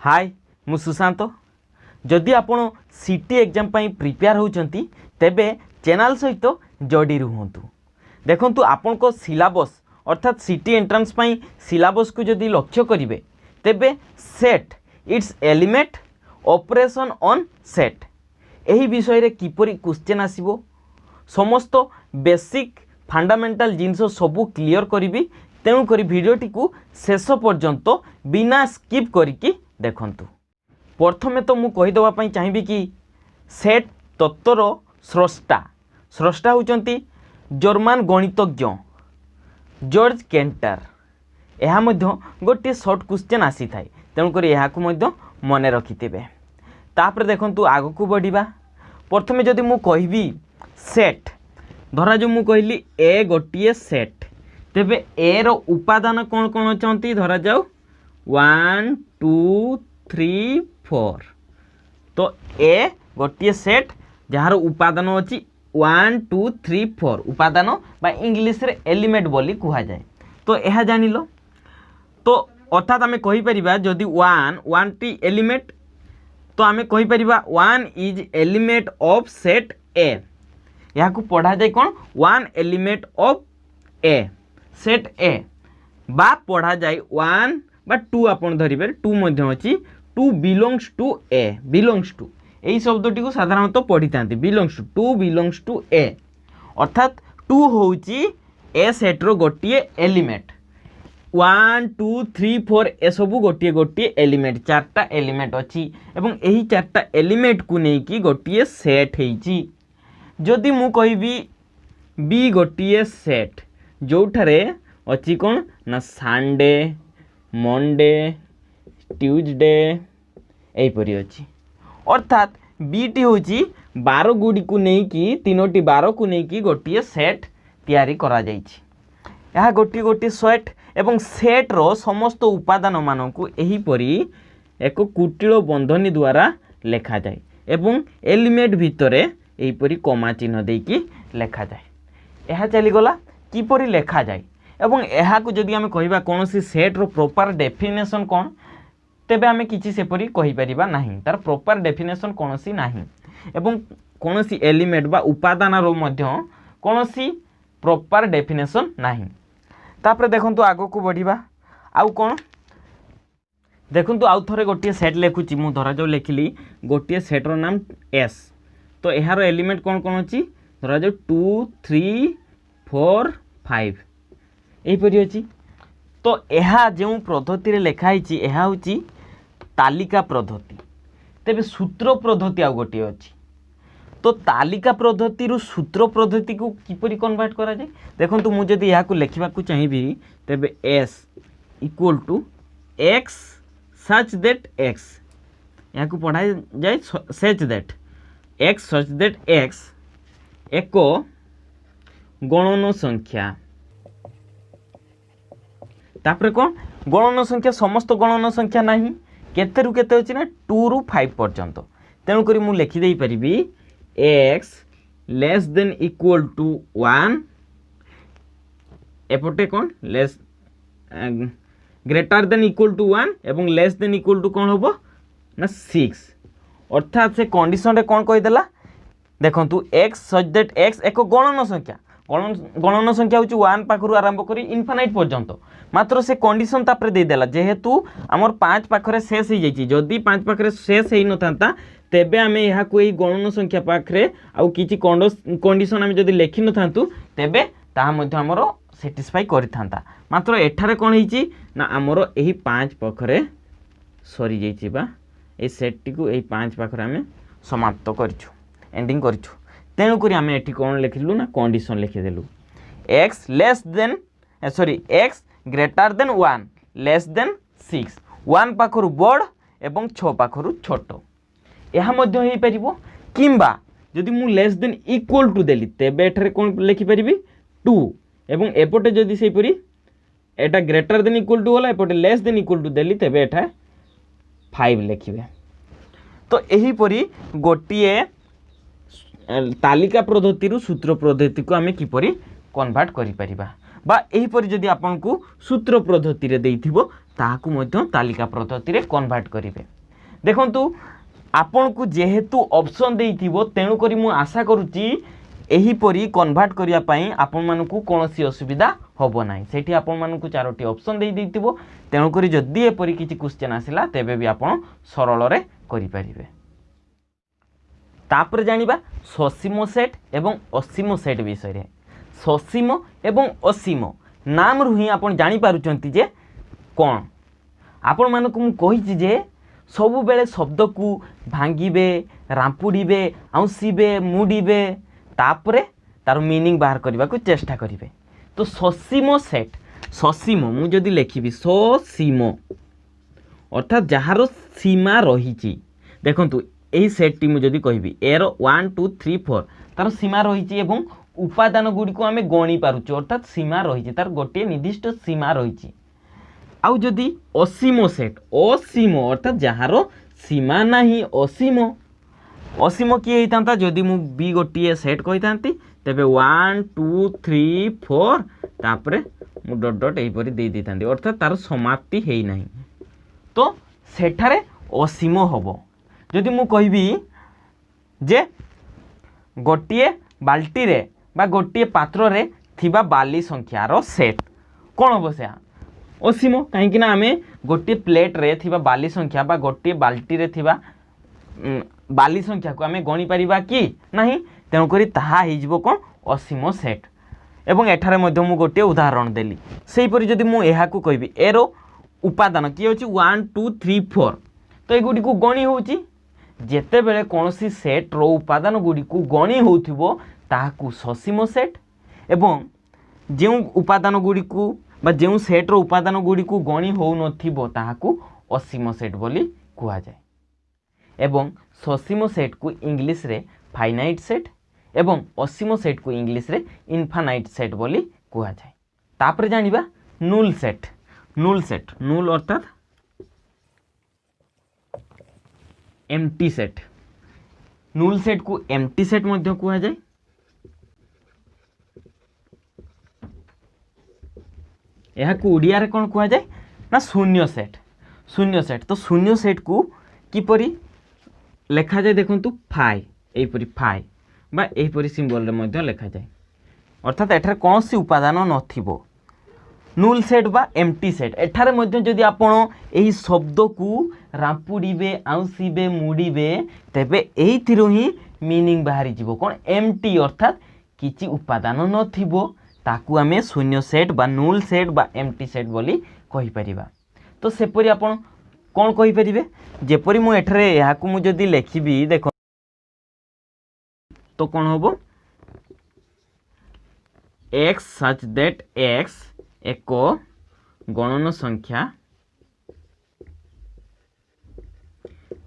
हाय मु सुशांत। जदि आपण सीटी एग्जाम पाई प्रिपेयर होचंती तेबे चैनल सहित जोड़ी रुहंतु। देखंतु आपण को सिलेबस अर्थात सीटी एंट्रेंस पाई सिलेबस को जदि लक्ष्य करिवे तेबे set it's element operation on set एही विषय रे किपरि क्वेश्चन आसीबो समस्त बेसिक फंडामेंटल जिनस सबू क्लियर करी। तेणु करी भिडियोटी को शेष पर्यंत बिना स्किप करिकी देखंतु। प्रथमे तो मु कहीदेवा पाई चाहिए कि सेट तत्वर स्रष्टा होचंती जर्मन गणितज्ञ जॉर्ज केंटर। यह गोटे शॉर्ट क्वेश्चन आसी थाए तेणुक यह मन रखिथे। तापर देखंतु आग को बढ़िबा। प्रथमे जदि मु कहबी सेट धरा जो मु कहली ए गोटे सेट तेबे ए रो उपादान कौन कौन अछंती धरा जाऊ 1 2 3 4। तो ए गोटे सेट जार उपादान अच्छी 1 2 3 4 उपादान बा इंग्लिश रे एलिमेंट बोली कहा जाए। तो यह जान लो। तो अर्थात आम कहीपर जदि 1 टी एलिमेंट तो आम कहीपर 1 इज एलिमेंट ऑफ सेट ए। यहाँ को पढ़ा जाए कौन 1 एलिमेंट ऑफ ए सेट ए बा पढ़ा जाए 1 बा 2 आपन धरिबे 2 मध्य अछि 2 belongs to A belongs to यही शब्दटी को साधारणतः पढ़ी था belongs to 2 belongs to A अर्थात 2 होची ए सेट रो गोटे एलिमेंट 1 2 3 4 ए सबू गोटे गोटे एलिमेंट 4टा एलिमेंट अच्छी एवं यही 4टा एलिमेंट को लेकिन गोटे सेट होईची। जदि मु कहबी बी गोटे सेट जोठारे अच्छी कौन ना संडे मंडे ट्यूजडे यहीपरी अच्छी अर्थात बीटी हूँ 12 गुड़ी को लेकिन 3टी 12 को लेकिन गोटे सेट तैयारी करा जाइछि। यह गोटे गोटे सेट एवं सेट रो समस्त उपादान मान को एहीपरी एक कुटिल बंधनी द्वारा लेखा जाए एवं एलिमेंट भितरे एहीपरी कमा चिन्ह देकी लेखा जाए। यह चलीगला किपरि लेखा जाए एवं यह को जदि आम कहिबा कोनोसी सेट रो प्रॉपर डेफिनेशन कौन तेबे आम किसी सेपरी कहीपर ना तार प्रॉपर डेफिनेशन कोनोसी नाही एवं कोनोसी एलिमेंट बा उपादान रो मध्य कोनोसी प्रॉपर डेफिनेशन नाही। तापर देखंतु आगो को बढ़िबा आउ कोन देखंतु आउ थरे गोटे सेट लेखुची मु धरा जो लेखिली गोटे सेट रो नाम एस। तो यार एलिमेंट कौन कौन अच्छी धरा जो 2 3 4 5 यहीपरी अच्छी। तो यह जो पद्धति रे लेखाई यह हूँ तालिका पद्धति तेबे सूत्र पद्धति आ गोटे अच्छी। तो तालिका पद्धति रु सूत्र पद्धति को किपरि कन्वर्ट करा जाए देखंतु मु जदि या को लेखिबा को चाहिबी तेबे s equal to x such that x या को पढ़ा जाए such that x such that x एक गणन संख्या। तापर कौन गणन संख्या समस्त गणन संख्या नहीं केते रु केते अछि ना 2 रु 5 पर्यंत। तेणु करी मु लिखि देई परिबी x less than equal to 1 एपटे कौन less greater than equal to 1 एवं लेस देन इक्वल टू कौन होबो ना 6 अर्थात से कंडीशन रे कौन कहि देला देखंतु x सच दैट x एक गणन संख्या गणन संख्या हूँ 1 पाखु आरंभ करी इनफाइनाइट पर्यंत मात्र से कंडीशन तापर दे देला जेहेतु आमर 5 पाखरे शेष हो जाइए जदि 5 पाखरे शेष हो न तेबे आमे यहाँ को गणन संख्या पाखरे आउ किछि कंडीशन आमे जदि लेखि न थांतु तेबे ताहा मध्ये हमर सैटिस्फाई करि थांता मात्र एठारे कोन हिची ना हमर एही 5 पाखरे सरी जाइछि बा ए सेट टी को एही 5 पाखरे आमे समाप्त करिछु एंडिंग करिछु। तेणुक आम ये कौन लिखिलु ना कंडीशन लिखिदेलु x less than sorry x greater than 1 less than 6 1 पाखरु बड़ एवं 6 पाखरु छोट यह मध्य हो पारिबो किंबा जदि मु लेस देन इक्वल टू देली तेबे एठारे कोन लिखि परिबी 2 एवं एपटे जदि सेपरी एटा ग्रेटर देन इक्वल टू होला एपटे लेस देन इक्वल टू देली तेबे एठा 5 लिखिबे। तो एही परी गोटिए तालिका पद्धति रु सूत्र पद्धति को आमे किपरि कन्वर्ट करि परिबा बा एही परि जदि आपन को सूत्र पद्धति रे देइथिबो ताहाकु मध्य तालिका पद्धति रे कन्वर्ट करिवे। देखंतु आपन को जेहेतु ऑप्शन देइथिबो तेणु करी मु आशा करूची एहीपरी कन्वर्ट करिया पई आपन मानकु कोनोसी असुविधा होबो नाही। सेठी आपन मानकु चारोटी ऑप्शन देइ देइथिबो तेणु करी जदि एपरी किछि क्वेश्चन आसिला तेबे भी आपन सरल रे करि परिबे। तापर जानिबा ससीम सेट एवं असीम सेट विषय रे। ससीम एवं असीम नाम रु ही आपन जानि पारुचंती जे कोन आपन मानकु मु कहिछि जे सबु बेले शब्द को भांगिबे रांपुड़ीबे आउसीबे मुड़ीबे तापरे तार मीनिंग बाहर करने को चेष्टा करेंगे। तो ससीम सेट ससीम मु जदि लिखी ससीम अर्थात जार सीमा रही देखु यही सेट टी मुझे कहबी एर 1 2 3 4 तार सीमा रही उपादान गुड़ी को आम गणी पार्छ अर्थात सीमा रही तार गोटे निर्दिष्ट सीमा रही। आउ जदि असीम सेट असीम अर्थात जार सीमा नहीं असीम असीम किए होता जदि मु बी गोटे सेट कही था तेरे 1 2 3 4 तापरे मु डट डट यहीपरी दे था अर्थात तार समाप्ति है ना तो सेठारे असीम हम। जदि मु कहबी जे गोटे बाल्टी रे बा गोटे पात्र रे थिबा बाली संख्यार सेट कौन हम से असीम कहीं आमे गोटे प्लेट रे थिबा बाली संख्या बा गोटे बाल्टी रे थिबा बाली संख्या को आमे गणी परिबा कि नहीं तेणुक ताहा हो कौन असीम सेट। एवं एठारे मध्य मु गोटे उदाहरण देली सेहीपरि जदि मु एहाकु कहबी एरो उपादान किए होची 1 2 3 4 तो एगुडी को गणी होची जेते बेले कोनोसी सेट रो उपादान गुडी को गणी होथिबो ताहाकु ससीम सेट एवं जेउ उपादान गुडी को बा जेउ सेट रो उपादान गुडी को गणी हो नथिबो ताहाकु असीम सेट बोली कुहा जाय। एवं ससीम सेट को इंग्लिश रे फाइनाइट सेट एवं असीम सेट को इंग्लिश रे इनफानाइट सेट बोली कुहा जाय। तापर जानिबा नूल सेट। नूल सेट नूल अर्थात एम्प्टी सेट नूल सेट को एम्प्टी सेट मध्य कुहा जाय। यह को उड़िया रे कौन कुहा जाय ना शून्य सेट। शून्य सेट तो शून्य सेट को किपरि लेखा जाए देखंतु फाइ एपरि फाइ बा एपरि सिंबल रे मध्य लेखा जाए अर्थात एठारे कौन सी उपादान नथिबो। नूल सेट बा एम्प्टी सेट एठारे मध्य जदि आपण एही शब्द को रांपुड़ीबे आउसीबे मुड़ीबे तेबे एहिथिरो ही मीनिंग बाहरी जीवो कौन एम्प्टी अर्थात किछि उपादान नथिबो ताकू आमे शून्य सेट बा नूल सेट बा एम्प्टी सेट बोली कहि परिबा। तो सेपरि आपण कौन कहि परिबे जेपरि मु एठारे याकू मु जदि लेखिबी देखो तो कौन होबो x such that x एक गणन संख्या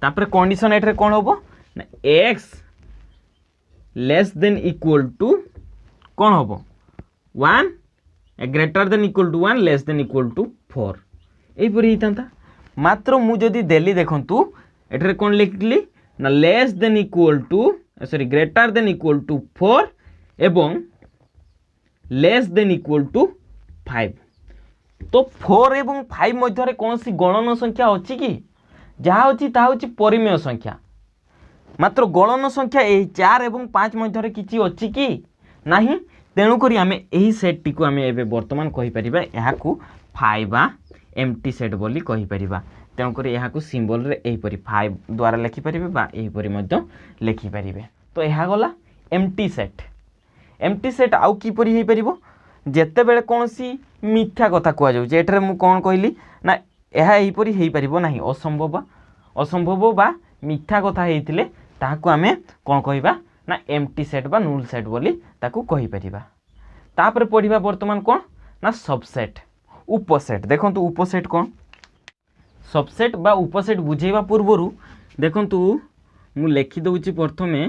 तापर कंडीशन एठारे कौन होबो ना x less than equal to कौन होबो 1 greater than equal to 1 less than equal to 4 एपरि हितांता मात्र मु जदि देली देखंतु एठारे कौन लिखली ना less than equal to sorry greater than equal to 4 एवं लेस देन इक्वल टू 5 तो 4 एवं 5 मध्य कौन सी गणन संख्या अच्छी कि जहाँ अच्छी ताहा होची परिमेय संख्या मात्र गणन संख्या यही 4 एवं 5 मध्य किछि अच्छी कि नहीं तेणुक आम यही सेट टी को आम ए बर्तमान कहीपर यहाँ 5 एम्प्टी सेट बोली कहीपर तेणुक यहाँ सिंबल रे एहीपरि 5 द्वारा लिखिपारे यहीपरि लिखिपारे। तो यह गला एम्प्टी सेट। एम्प्टी सेट आउ किपरि हो पारिबो जेते बेले कौन सी मिथ्या कथा कुआ जाउछ एठरे मु कोन कहली ना यह एहीपरि हो पारिबो नाही असंभव बा मिथ्या कथा हेइथिले ताहाकु आमे कोन कहिबा ना एम्प्टी सेट बा नूल सेट बोली ताकु कहि परिबा। तापर पढ़िबा वर्तमान कोन ना सबसेट उपसेट। देखंतु उपसेट कोन सबसेट बा उपसेट बुझेबा पूर्वरु देखंतु मु लिखि दउची प्रथमे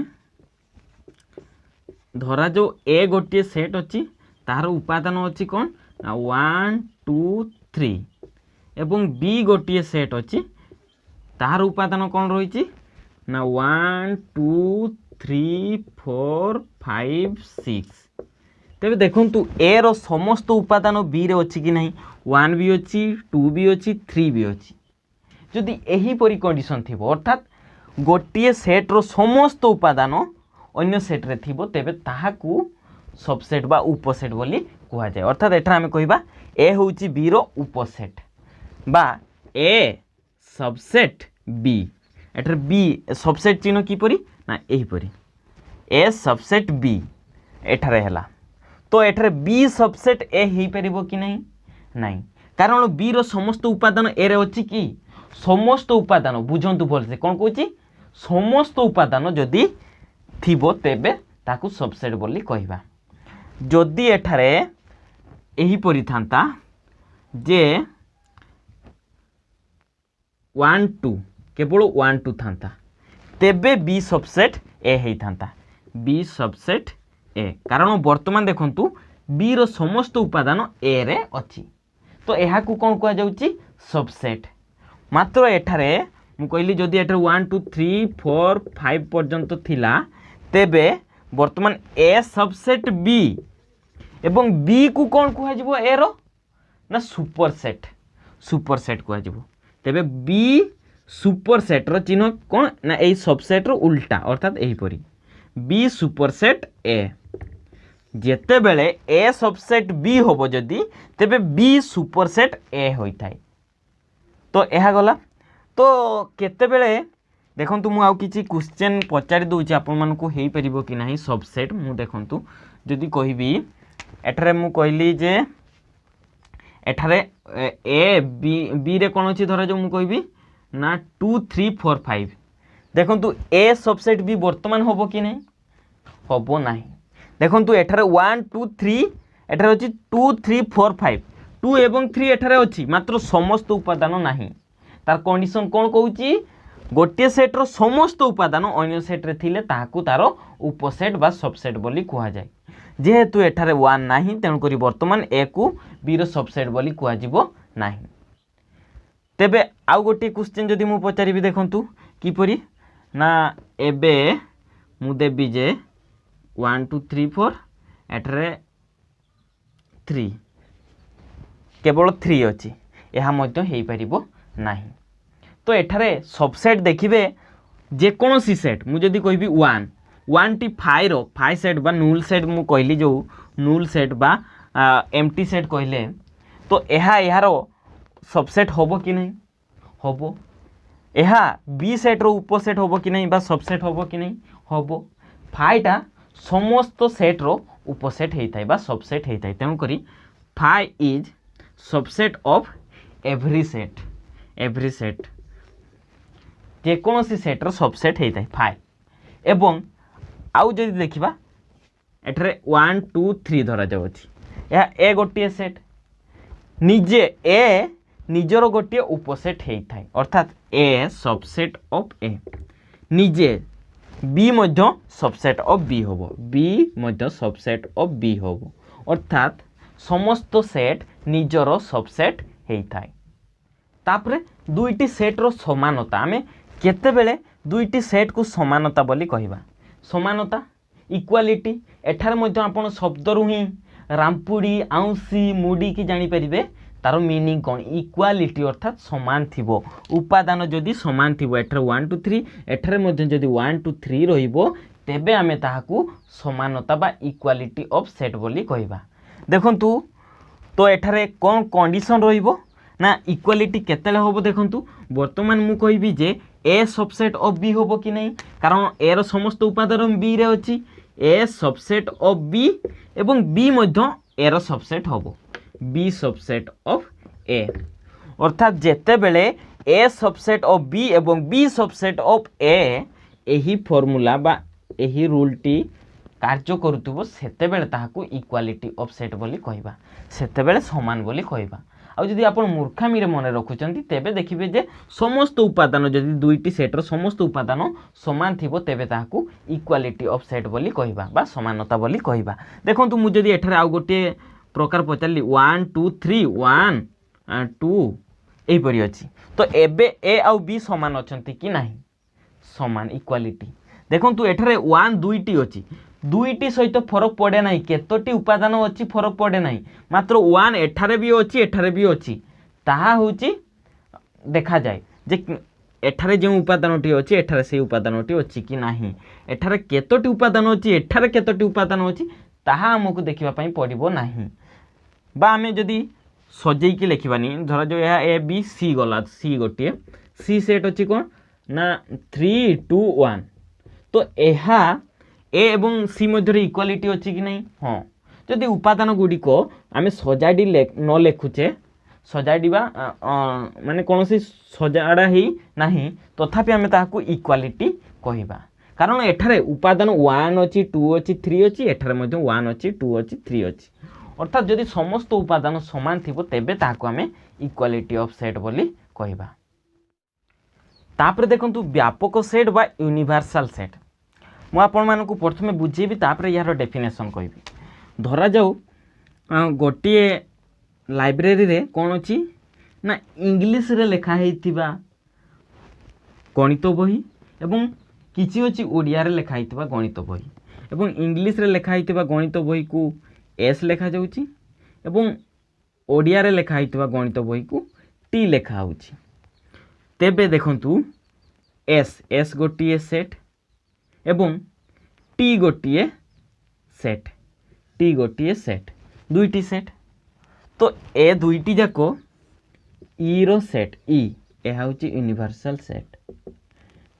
धरा जो ए गोटे सेट अच्छी तार उपादान अच्छी कौन ना 1 2 3 एवं बी गोटे सेट अच्छी तार उपादान कौन रही ना 1 2 3 4 5 6 तेरे देखंतु ए रो समस्त उपादान बी रे अच्छी कि नहीं 1 भी अच्छी 2 भी अच्छी 3 भी अच्छी जदि एहीपरि कंडीशन थिबो अर्थात गोटे सेट्र समस्त उपादान अन्य सेट्रे थिबो तेबे ताहाकू सबसेट बा उपसेट बोली कुहा जाए। अर्थात एठा आमे कहिबा ए होउची बी रो उपसेट बा ए सबसेट बी। एठर बी सबसेट चिन्ह किपरि ना एहीपरि ए सबसेट बी एठारे हैला। तो एठारे बी सबसेट ए ही परिबो कि नहीं नहीं, कारण बी रो समस्त उपादान ए रे अछि कि समस्त उपादान बुझंतु भलसे कोन कहूची समस्त उपादान जदि थिबो तेबे ताकू सबसेट बोली कहिबा। जदि एठारे एही परि थांता जे 1 2 केवल 1 2 थांता तेबे बी सबसेट ए हेई थांता बी सबसेट ए, कारण वर्तमान देखंतु बी रो समस्त उपादान ए रे अछि तो एहा को कोन कहै जाउची सबसेट। मात्र एठारे मु कहली जदि एठारे 1 2 3 4 5 पर्यंत थिला तेबे वर्तमान ए सबसेट बी एवं बी को कोन कहै जिवो ए रो ना सुपरसेट कहै जिवो। तेबे बी सुपरसेट रो चिन्ह कोन ना ए सबसेट रो उल्टा अर्थात एही परी बी सुपरसेट ए। जेते बेले ए सबसेट बी होबो जदि तेबे बी सुपरसेट ए होई थाए। तो एहा गला तो केते बेले देखंतु मु आउ किछि क्वेश्चन पचारि दोछि आपन मन को हेई परिबो कि नाही सबसेट। मु देखंतु जदि कहिबी एठारे मु कहली जे एठारे ए बी बी रे कोन अछि धरा जो मु कहबी ना 2 3 4 5 देखंतु ए सबसेट बी वर्तमान होबो कि नाही होबो नाही। देखंतु एठारे 1 2 3 एठारे अछि 2 3 4 5 2 एवं 3 एठारे अछि मात्र समस्त उपादान नाही। तार कंडीशन कोन कहूची गोटे सेट रो समस्त उपादान अन्य सेट रे थिले ताहाकू तारो उपसेट बा सबसेट बोली कुहा जाय। जेहेतु एठारे 1 नाही तेनु करी वर्तमान ए को बी रो सबसेट बोली कुहा जिवो नाही। तेबे आउ गोटे क्वेश्चन जदि मु पचारिबी देखंतु किपरि ना एबे मु देबी जे 1 2 3 4 एठारे 3 केवल 3 अछि एहा मध्य हेई परिबो नाही। तो एठारे सबसेट देखिबे जे कोनोसी सेट मु जदि कहबी 1 1 टी 5 रो 5 सेट बा नूल सेट मु कहली जो नूल सेट बा एम्प्टी सेट कहले तो एहा एहारो सबसेट होबो कि नहीं होबो। एहा बी सेट रो उपसेट होबो कि नहीं बा सबसेट होबो कि नहीं होबो। 5 टा समस्त सेट रो उपसेट हेई थाए बा सबसेट हेई थाए तेनु करी 5 is subset of every set जे कोनोसी सेट रो सबसेट हेई थाए 5 एवं आउ जदि देखिबा एठरे 1 2 3 धरा जाउ अछि एहा ए गोटिए सेट निजे ए निजरो गोटिए उपसेट हेई थाए अर्थात ए सबसेट ऑफ ए निजे बी मध्य सबसेट ऑफ बी होबो बी मध्य सबसेट ऑफ बी होबो अर्थात समस्त सेट निजरो सबसेट हेई थाए। तापरे दुईटी सेट रो समानता आमे केते बेले दुईटी सेट को समानता बोली कहिबा समानता इक्वालिटी एठार मध्य आपण शब्द रु ही रामपुड़ी आउसी मुडी की जानि परिबे तारो मीनिंग कोन इक्वालिटी अर्थात समान थिबो उपादान जदि समान थिबो एठार 1 2 3 एठार मध्य जदि 1 2 3 रहिबो तेबे आमे ताहाकू समानता बा इक्वालिटी ऑफ सेट बोली कहिबा। देखंतु तो एठारे कोन कंडीशन रहिबो ना इक्वालिटी केतेले होबो देखंतु वर्तमान मु कहिबी जे ए सबसेट ऑफ बी होबो कि नहीं कारण ए रो समस्त उपादान बी रे अछि ए सबसेट ऑफ बी एवं बी मध्य ए रो सबसेट होबो बी सबसेट ऑफ ए अर्थात जेते बेले ए सबसेट ऑफ बी एवं बी सबसेट ऑफ ए एही फॉर्मूला बा एही रूल टी कार्य करूतबो सेते बेले ताहाकू इक्वालिटी ऑफ सेट बोली कहिबा सेते बेले समान बोली कहिबा। आ जदि आपण मूर्खामी रे मन रखुचंती तेबे देखिबे जे समस्त उपादान जदि दुईटी सेट रो समस्त उपादान समान थिबो तेबे ताहाकू इक्वालिटी ऑफ सेट बोली कहिबा बा समानता बोली कहिबा। देखंतु मु जदि एठारे आउ गोटे प्रकार पचारली 1 2 3 1 2 एही परि अछि तो एबे ए आउ बी समान अछंती कि नाही समान इक्वालिटी। देखंतु एठारे 1 दुईटी अछि दुईटी सहित फरक पड़े नाही केतोटी उपादान अछि फरक पड़े नाही मात्र 1 एठारे भी अछि ताहा होची देखा जाए जे एठारे जो उपादानटी अच्छी एठारे से उपादानटी अच्छी कि नहीं, एठारे केतोटी उपादान अच्छी एठारे केतोटी उपादान अच्छी ताहा आमको देखा पड़ो ना। बा आमे जदि सजेकी लिखवानी धर जो यह ए बी सी गला सी गोटे सी सेट अच्छी कौन ना 3 2 1 तो यह ए एवं सी मध्य इक्वालिटी अच्छी कि नहीं। हाँ जदि उपादान गुड़िक आम सजाड़ी न लेखुचे सजाड़ा माने कौन सी सजाड़ा ही नहीं तथापि आम ताकू इक्वालिटी कहवा कारण एठारे उपादान 1 अच्छी 2 अच्छी 3 अच्छी एठारे मध्य 1 अच्छी 2 अच्छी 3 अच्छी अर्थात जदि समस्त उपादान समान थिबो तेबे ताकू आम इक्वालिटी ऑफ सेट बोली कहवा। तापर देखंतु व्यापक सेट बा यूनिवर्सल सेट मु आपण मानकु प्रथमे बुझेबी तापर यार डेफिनेशन कहबी। धरा जाऊ गोटे लाइब्रेरी रे कौन अच्छी ना इंग्लिश रे लिखा होइतिबा गणित बही एवं किछि अछि ओडिया रे लिखा होइतिबा गणित बही एवं इंग्लिश रे लिखा होइतिबा गणित बही को एस लिखा जाउछि एवं ओडिया रे लिखा होइतिबा गणित बही को टी लिखा होउछि। तेबे देखंतु एस एस गोटिए सेट एवं टी गोटिए सेट टी गोटिए सेट दुईटी सेट तो ए दुईटी जाक ई रो सेट ई यह हूँ यूनिवर्सल सेट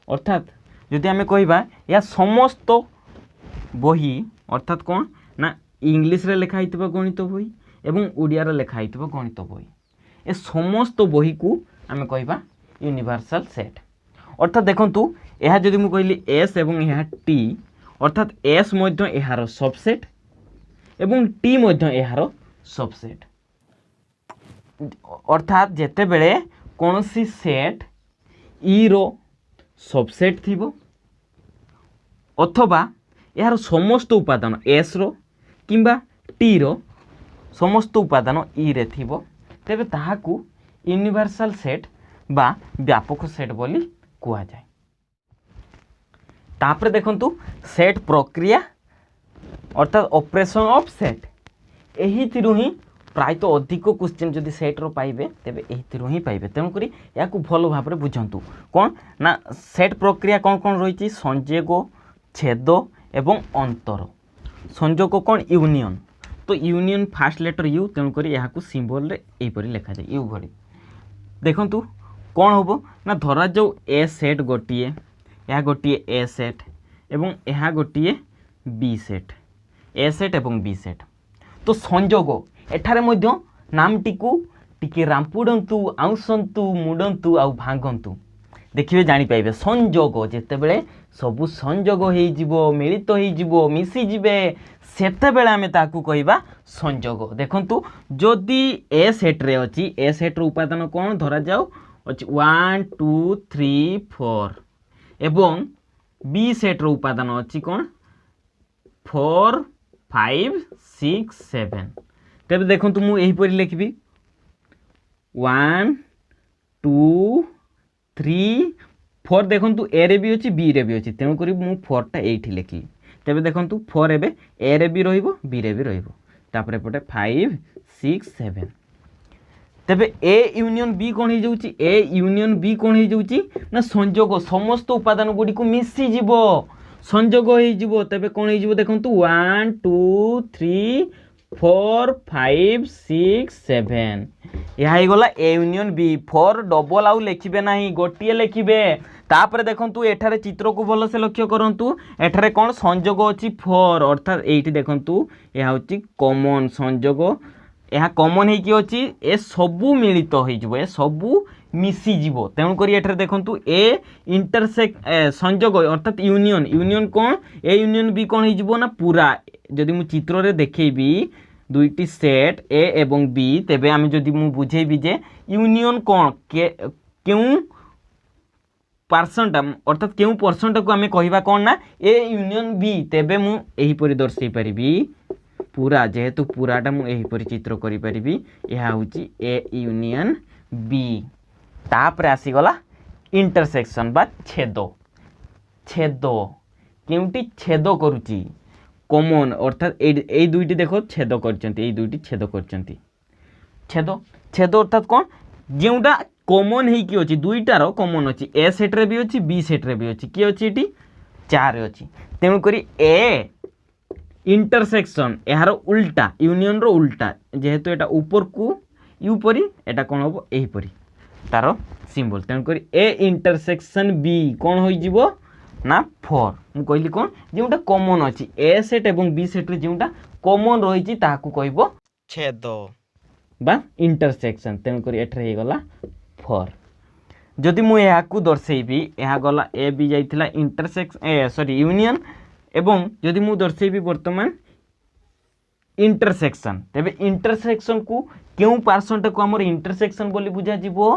अर्थात जदि आम कहवा या समस्त बही अर्थात कौन ना इंग्लिश रे लिखा होइतिबा गणित बही एवं ओडिया रे लिखा होइतिबा गणित बही ए समस्त बही को आम कहवा यूनिवर्सल सेट अर्थात देखंतु यह जदि मु कहली एस एवं यह टी अर्थात एस मध्य यार सबसेट एवं टी मध्य यार सबसेट अर्थात जेते बेले कौन सी सेट ई रो सबसेट थिबो अथवा यार समस्त उपादान एस रो किंबा टी रो समस्त उपादान ई रे थिबो तेबे ताहाकू यूनिवर्सल सेट बा व्यापक सेट बोली कुआ जाए। तापर देखंतु सेट प्रक्रिया अर्थात ऑपरेशन ऑफ सेट एही तिरु ही प्रायत अधिक क्वेश्चन जदि सेट रो पाइबे तेबे एही तिरु ही पाइबे तेणुक याकू भल भाव में बुझंतु कौन ना सेट प्रक्रिया कौन कौन रही संयोग छेद एवं अंतर। संयोग कौन यूनियन तो यूनियन फास्ट लेटर यू तेणुक यहाँ सिंबल रे एहीपरि लिखा जाए यू भरी देखंतु कौन हम ना धरा जो ए सेट गोटे यह गोटे ए सेट एवं यह गोटे बी सेट ए सेट एवं बी सेट तो संयोग एठारे मध्य नामटी को टिके रामपुड़ंतु आउंसंतु मुड़ंतु आउ भांगंतु देखिए जानीपारे संयोग जितेबले सबू संयोग हो मिलित हो मिसी जिबे सेतेबेले आमे ताकू कहबा संयोग। देखंतु जदि ए सेट रे अछि ए सेट रो उपादान कोन धरा जाऊ अछि 1 2 3 4 एवं बी सेट रो उपादान अछि कोन 4 5 6 7 तेबे देखंतु मु एही परि लिखबी 1 2 3 4 देखंतु ए रे भी अछि बी रे भी अछि तेणु करी मु 4 टा एठी लिखली तेबे देखंतु 4 एबे ए रे भी रहिबो बी रे भी रहिबो तापरे पटे 5 6 7 तेबे ए यूनियन बी कोन हो जाउची ए यूनियन बी कोन हो जाउची ना संयोग समस्त उपादान गुडी को मिसी जिवो संयोग हो जिवो तेबे कोन हो जिवो देखंतु 1 2 3 4 5 6 7 यह गला ए यूनियन बी 4 डबल आउ लिखिबे नाही गोटिए लिखिबे तापर देखंतु एठारे चित्र को भल से लक्ष्य करंतु एठारे कोन संयोग अछि 4 अर्थात एठी देखंतु यह होची कॉमन संयोग यह कॉमन है कि अछि ए सबु मिलित हो जिवो ए सबु मिसी जिवो तेणु करी एठारे देखंतु ए इंटरसेक्ट संयोग अर्थात यूनियन यूनियन कोन ए यूनियन बी कोन हो जिवो ना पूरा जदि मु चित्र रे देखैबी दुईटी सेट ए एवं बी तेबे आमे जदि मु बुझेबी जे यूनियन कोन केउ परसेंट अर्थात केउ परसेंट को आमे कहिबा कोन ना ए यूनियन बी तेबे मु एही परि दर्शाई परिबी पूरा जेहेतु पूराटा मु एही परि चित्र करि परिबी यह होची ए यूनियन बी तापर आसी गला इंटरसेक्शन बा छेद छेद केउटी छेद करूची कॉमन अर्थात ए दुईटी देखो छेद करचंती ए दुईटी छेद करचंती छेद छेद अर्थात कौन जेउटा कॉमन है कि अच्छी दुईटार कॉमन अच्छी ए सेट रे भी अच्छी बी सेट रे भी अच्छी किए अच्छी ये 4 अच्छी तेणुक ए इंटरसेक्शन यार उल्टा यूनियन रो उल्टा जेहेतु एटा ऊपर को यू परी एटा कौन हम यहीपरी तार सिंबल तेणुक ए इंटरसेक्शन बी कौन हो ना 4 मु कहली कौन जोटा कॉमन अच्छी ए सेट एवं बी सेट रे जोटा कॉमन रही कहब छेद बा इंटरसेक्शन तेणुक एठरे गला 4 जदि मु यहाँ दर्शेबी यह गला ए बी जाइथिला इंटरसेक्शन सॉरी यूनियन एवं जदि मु दर्शेबी वर्तमान इंटरसेक्शन तेबे इंटरसेक्शन को क्यों पार्सन को आमर इंटरसेक्शन बोली बुझा जीवो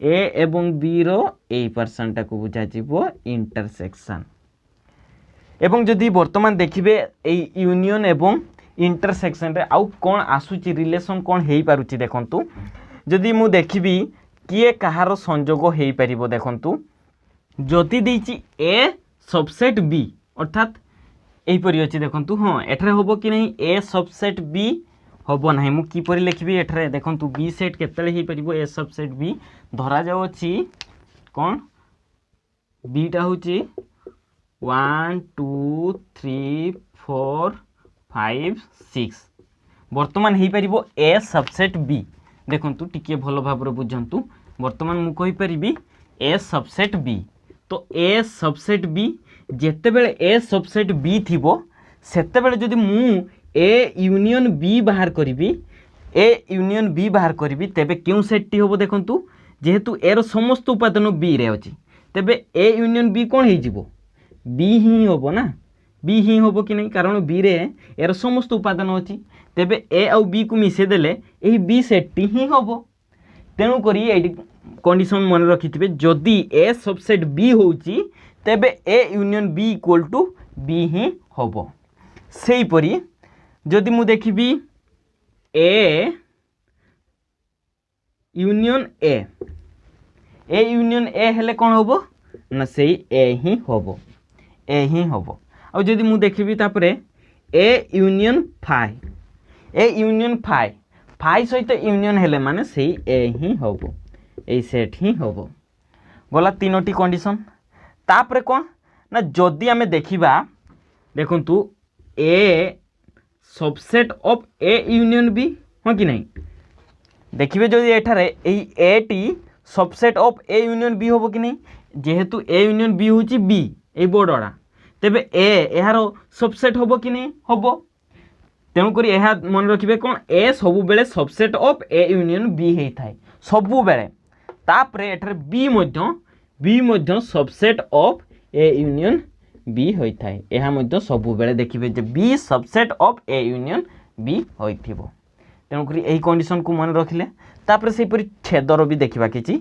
ए एवं बी रो ए पार्सन को बुझा जीवो इंटरसेक्शन एवं जदि वर्तमान देखिबे ए यूनियन एवं इंटरसेक्शन रे आउ कौन आसुची रिलेशन कौन हेई पारुची देखंतु जदि मु देखिबी किए कहार संजोग हो पार देखु जदि देछि ए सबसेट बी अर्थात यहीपरी अच्छी देखु हाँ एठरे हम कि नहीं ए सबसेट बी हम ना मुझे किपरि लिखी एठरे देखु बी सेट केतले हो पार ए सबसेट बी धरा जाऊ अच्छी कौन बीटा हूँ 1 2 3 4 5 6 वर्तमान हो पार ए सबसेट बी देखु टिके भल भाव बुझंतु वर्तमान मु कहि परिबी ए सबसेट बी तो ए सबसेट बी जेतेबेले ए सबसेट बी थिबो सेतेबेले जदि मु ए यूनियन बी बाहर करिबी ए यूनियन बी बाहर करिबी तेबे क्यों सेट टी होबो देखंतु जेहेतु ए रो समस्त उपादान बी रे अछि तेबे ए यूनियन बी कोन हे जिवो बी ही होबो ना बी ही होबो कि नहीं कारण बी रे ए रो समस्त उपादान अछि तेबे ए आउ बी को मिसे देले एही बी सेट टी ही होबो तेणु करी एडी कंडीशन मन रखिथिबे जदि ए सबसेट बी होउची तेबे A union B equal to B ही होबो सेही परी जदि मु देखिबी A union A union A हेले कोन होबो ना सेही ए ही होबो आ जदि मु देखिबी तापरे ए यूनियन फाई सहित यूनियन हेले माने सेही ए ही होबो ए सेट ही होबो गला तीनोटी कंडीशन तापरे कोन ना जदि आमे देखिबा देखंतु A subset of A union B हाँ कि नहीं देखिए जदि एठारे एही ए टी subset of A union B होबो कि नहीं जेहेतु ए यूनियन बी होची बी ए बड़ड़ा तेबे ए यार सबसेट होबो कि नहीं होबो तेणु करी यह मन रखिए कौन ए सबु बेले subset of A union B होता है सबु बेले तापरे एठारे बी मध्य subset of A union B होता है यह मध्य सबु बेले देखिए जे B subset of A union B होइथिबो तेणु करी एही कंडीशन को मन रखिले तापरे से परि छेदर भी देखिबा किछि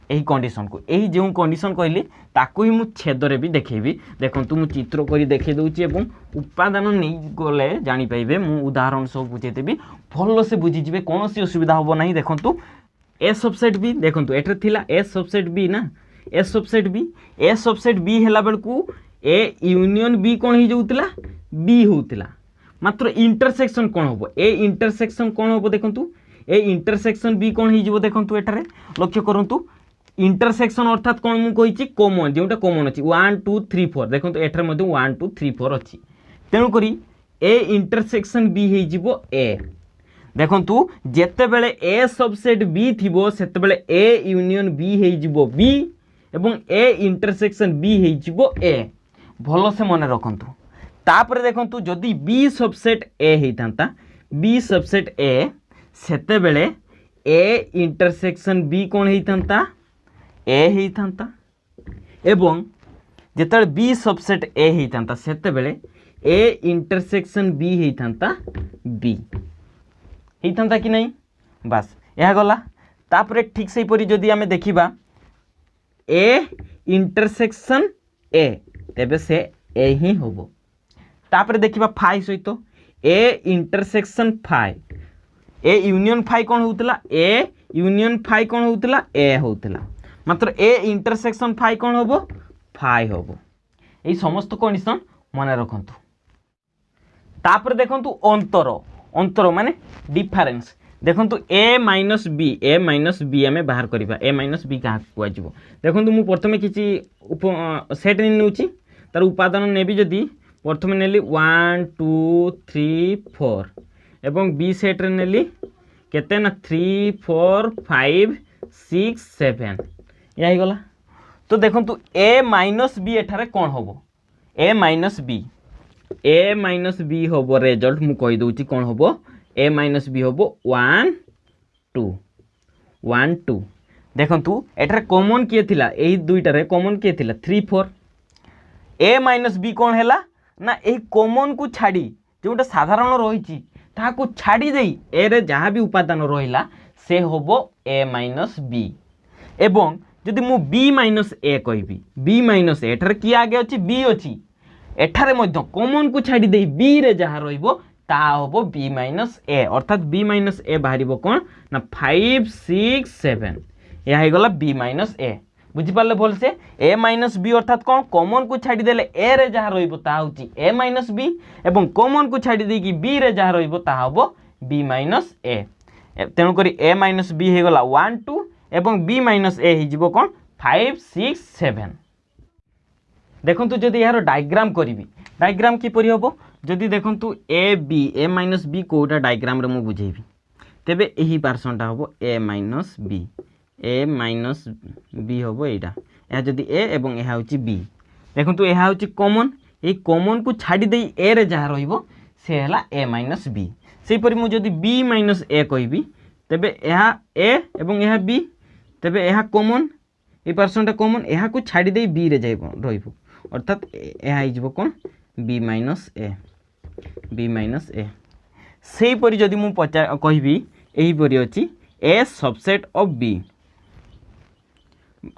एही कंडीशन को एही जो कंडीशन कहली ताकू ही मु छेदरे भी देखेबी देखंतु मु चित्र करी देखे दउची एवं उपादान नहीं गले जानि पाइबे मु उदाहरण सब बुझे देबी भलो से बुझी जिवे कोनोसी असुविधा होबो नहीं देखंतु ए सबसेट बी देखंतु एठरे थिला ए सबसेट बी ना ए सबसेट बी हेला बेलकू ए यूनियन बी कोन ही जाउतला बी होउतला मात्र इंटरसेक्शन कोन होबो ए इंटरसेक्शन कोन होबो देखंतु ए इंटरसेक्शन बी कोन ही जिवो देखंतु एठारे लक्ष्य करंतु इंटरसेक्शन अर्थात कौन मुझे कही कॉमन जोटा कॉमन अच्छी 1 2 3 4 देखो एठार 1 2 3 4 अच्छी तेणुक ए इंटरसेक्शन बी हो ए देखु जिते बेले ए सबसेट बी थी से ए यूनियन बी हो बी एवं ए इंटरसेक्शन बी हो ए भल से मन रखु तापर देखु जदि बी सबसेट ए होता बी सबसेट ए सेते बेले ए इंटरसेक्शन बी कौन होता ए होता एवं जिते बी सबसेट ए होता सेते बेले ए इंटरसेक्शन बी होता बी होता कि नहीं बास यह गला तापर ठीक से परी जदि आमे देखिबा ए इंटरसेक्शन ए तेबे से ए ही होबो तापर देखिबा फाई सहित A intersection phi A union phi कौन होउतला ए यूनियन फाई कौन होउतला ए होउतला मात्र ए इंटरसेक्शन फाई कौन होबो फाई होबो एई समस्त कंडीशन मन रखंतु तापर देखंतु अंतर अंतर माने डिफरेंस देखो ए माइनस बी आम बाहर करवा ए माइनस बी क्या कह देखो मुझे प्रथम किसी सेट नौची तार उपादान नेबी जदि प्रथम नेली 1 2 3 4 एवं बी सेट्रे नेली केते ना 3 4 5 6 7 या ही गला। तो देखो ए माइनस बी एठारे कौन हम ए माइनस बी हम रेजल्ट मु कही दूची कौन हम ए माइनस बी हम 1 2 देखु एठारे कॉमन किए थिला एही दुईटारे कॉमन किए थिला 3 4 ए माइनस बी कौन हैला ना एही कॉमन को छाड़ी जोटा साधारण रही ताकू छाड़ी देई ए रे जहाँ भी उपादान रहिला से होबो ए माइनस बी एवं जदि मु बी माइनस ए कहबी बी माइनस ए एठारे किए आगे अछि बी अछि एठारे मध्य कॉमन को छाड़ी देई बी रे जहाँ रहिबो ता होबो बी माइनस ए अर्थात बी माइनस ए बाहरिबो कोन ना 5 6 7 या हे गला बी माइनस ए बुझी पारले भल से ए माइनस बी अर्थात कौन कॉमन को छाड़ी देले ए रे जहाँ रहिबो ता होची ए माइनस बी एवं कॉमन को छाड़ी देकी बी रे जहाँ रहिबो ता होबो बी माइनस ए तेणु करी ए माइनस बी हे गला 1 2 एवं बी माइनस ए ही जीवो कौन 5 6 7 देखो जदि यार डायग्राम करी डायग्राम किपरि हम जदि देखु ए माइनस बी कोटा डायग्राम रे मु बुझेबी तेबे एही पार्सनटा हम ए माइनस बी हम एटा या जदि ए एवं एहा होची बी देखु एहा होची कॉमन ए कॉमन को छाड़ी देई ए रे जहाँ रहिबो से हला ए माइनस बी सेही परि मु जदि बी माइनस ए कहबी तेबे एहा ए एवं एहा बी तेबे एहा कॉमन ए पार्सनटा कॉमन एहा को छाड़ी देई बी रे जाइबो रहिबो अर्थात एहा हिजबो कोन बी माइनस ए सेही परि जदि मु कहबी एही परि अछि ए सबसेट ऑफ बी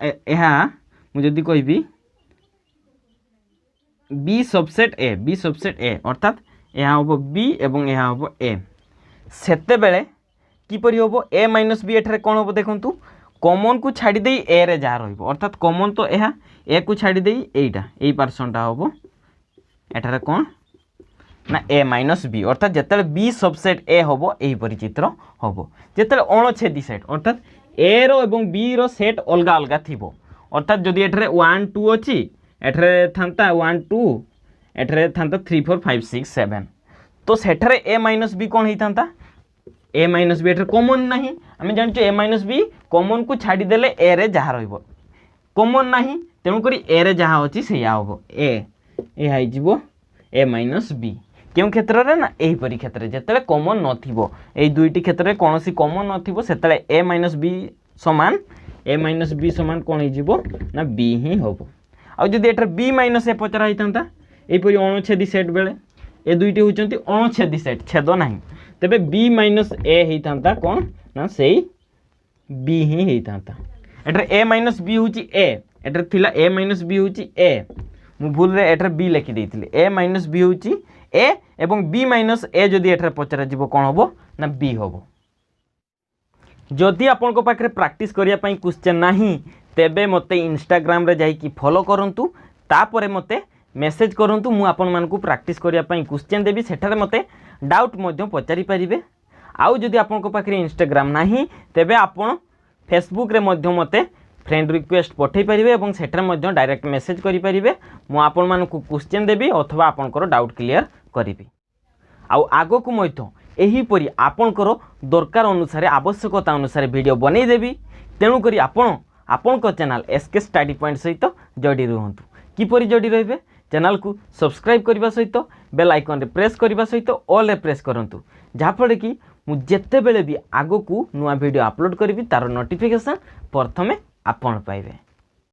एहा मु जदि कहबी बी सबसेट ए अर्थात एहा होबो बी एवं एहा होबो ए सेते बेले किपरि होबो ए माइनस बी एठारे कोन होबो देखंतु कॉमन को छाड़ी देई ए रे जा रहिबो अर्थात कॉमन तो एहा ए को छाड़ी देई एटा एई पार्सनटा होबो एठारे कोन ना ए माइनस बी अर्थात जेतले बी सबसेट ए होबो एही परि चित्र होबो जेतले अणछेदी सेट अर्थात ए रो एवं बी रो सेट अलगा अलगा थिबो अर्थात जदि एठारे 1 2 अछि एठारे थांता 1 2 एठारे थांता 3 4 5 6 7 तो सेठारे ए माइनस बी कोन हेइथांता ए माइनस बी एठारे कॉमन नाही आमे जानछु ए माइनस बी कॉमन को छाड़ी देले ए रे जहाँ रहिबो कॉमन नाही तेणु करी ए रे जहाँ अछि सेया होबो ए हाइ जीवो ए माइनस बी केउ क्षेत्र रे ना एही परि क्षेत्र जेतले कॉमन नथिबो एई दुईटी क्षेत्र रे कोनोसी कॉमन नथिबो सेतले ए माइनस बी समान कोन हे जीवो ना बी ही होबो आ जदि एठारे बी माइनस ए पचरा हितांता एही परि अणछेदी सेट बेले ए दुईटी होचंती अणछेदी सेट छेद नाही तेबे बी माइनस ए हितांता कोन ना सेई बी ही हितांता एठारे ए माइनस बी होची ए एठारे थिला ए माइनस बी होची ए मु भूल रे एठारे बी लिखि देइथिले ए माइनस बी होची ए एवं बी माइनस ए जदि एठारे पचरा जीवो कोन होबो ना बी होबो जदि आपन को पाखरे प्रैक्टिस करिया पई क्वेश्चन नाही तेबे मते इंस्टाग्राम रे जाई कि फॉलो करंतु तापरे मते मेसेज करंतु मु आपन मान को प्रैक्टिस करिया पई क्वेश्चन देबी सेठारे मते डाउट मध्य पचारि परिबे आउ जदि आपन को पाखरे इंस्टाग्राम नाही तेबे आपन फेसबुक रे मध्य मते फ्रेंड रिक्वेस्ट पठै परिबे एवं सेठारे मध्य डायरेक्ट मेसेज करि परिबे मु आपन मान को क्वेश्चन देबी अथवा आपन को डाउट क्लियर करिबी आउ आगो को मध्य एही परि आपन को दरकार अनुसार आवश्यकता अनुसार वीडियो बनै देबी तेणु करी आपन को चैनल एसके स्टडी पॉइंट सहित जोड़ी रुहंतु किपरि जोड़ी रहिबे चैनल को सब्सक्राइब करबा सहित बेल आइकन रे प्रेस करबा सहित ऑल रे प्रेस करंतु जहाँ फल कि मु जेते बेले भी आगो को नुआ वीडियो अपलोड करबी तार नोटिफिकेशन प्रथमे आपन पाइबे।